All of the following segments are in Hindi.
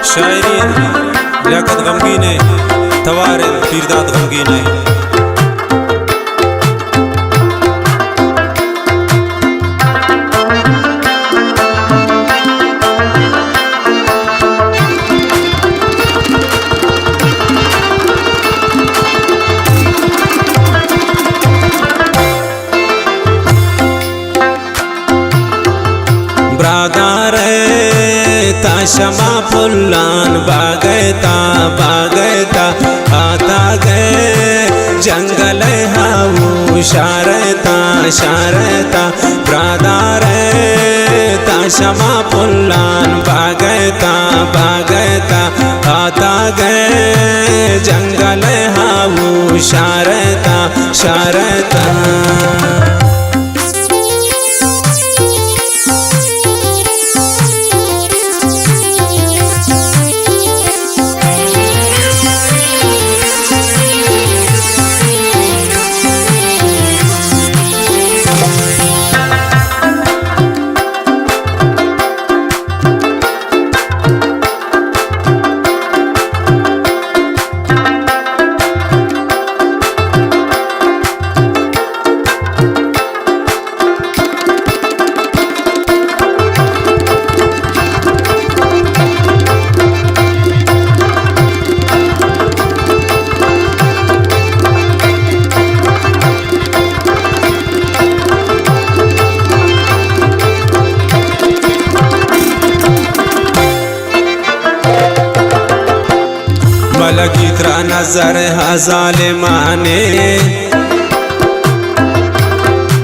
शायरी लियाकत गमगीन है, तवारे पीरदाद गमगीन है। ब्रादार शमा फुल्लान बागैता बागैता आता गए जंगल हाऊ शारता शारता ब्रादार शमा फुल्लान बागैता बागैता आता गए जंगल हाऊ शारता शारता। लगी त्रा नजर हजालिमाने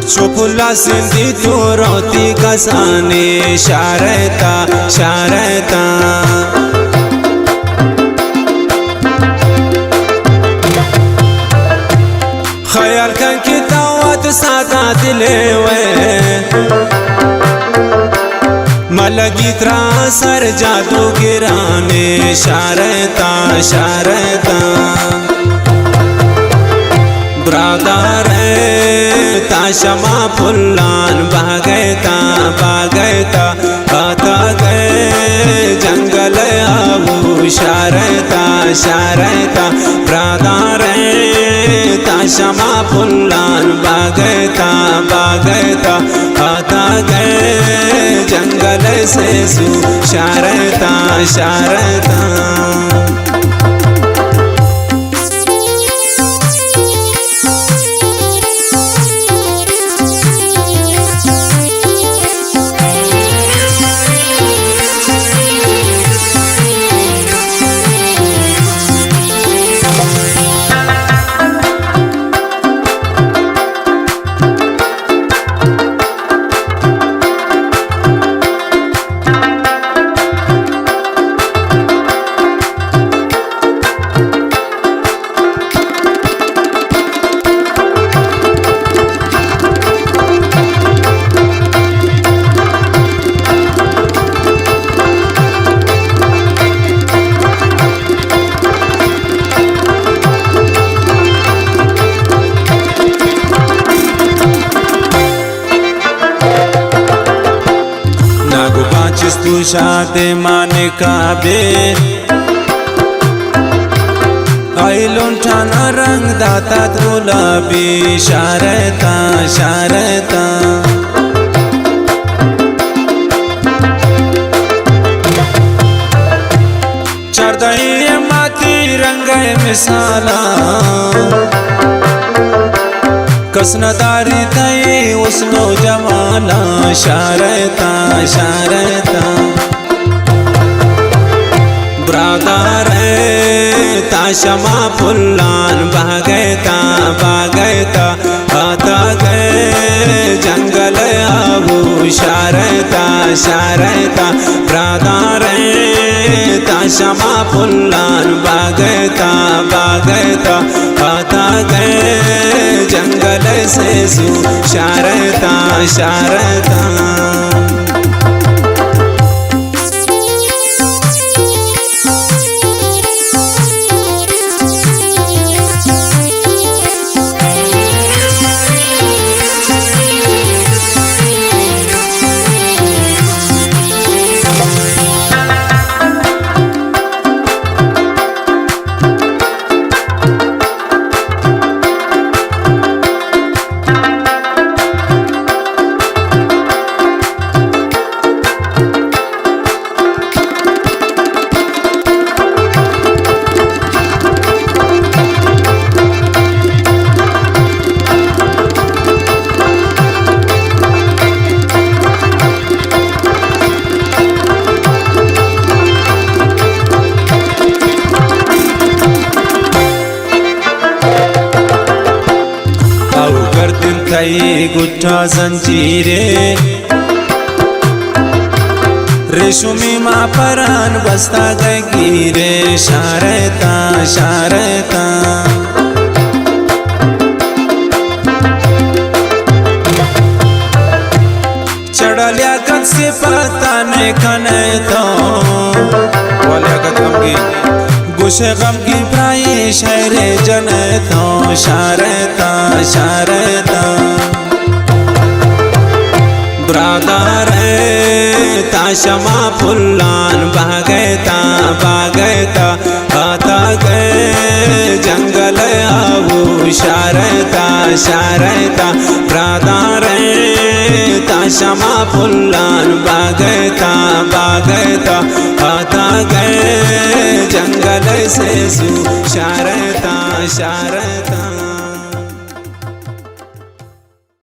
चुपुला सिंधी तो रोती कसाने शारता शारता। ख्याल kan kita wat सादा दिले वे मलगी त्रा सर जादू गिराने शारता शारता। ब्रादार शमा फुल्लान बागैता बागैता आता गए जंगल आबू शारता शारता। ब्रादार शमा फुल्लान बागैता बागैता आता गए जंगल से सू शारता शारता। तू शादे माने काबे आई लुंठाना रंग दाता गुलाबी शारता शारता। चरदई माती रंग मिसाला कसनदारी तई उसनो जमाला शारता शारता। ब्रादार शमा फुल्लान बागैता बागैता आता गए जंगल आबू शारता शारता। ब्रादार शमा फुल्लान बागैता बागैता आता गए जंगल से सू शारता शारता। उठा जंजीरें रेशमी माँ परान बस्ता गिरे शारता शारता चढ़लिया कद से पता नहीं खने तो वालिया कद गम की गुस्से गम की प्राय शहर जन तो शारता शारता ब्रादर ताशमा फुल्लान बागैता बागैता आता गए जंगल आऊ शारता शारता ब्रादर ताशमा फुल्लान बागैता बागैता आता गए जंगल से सु शारता शारता।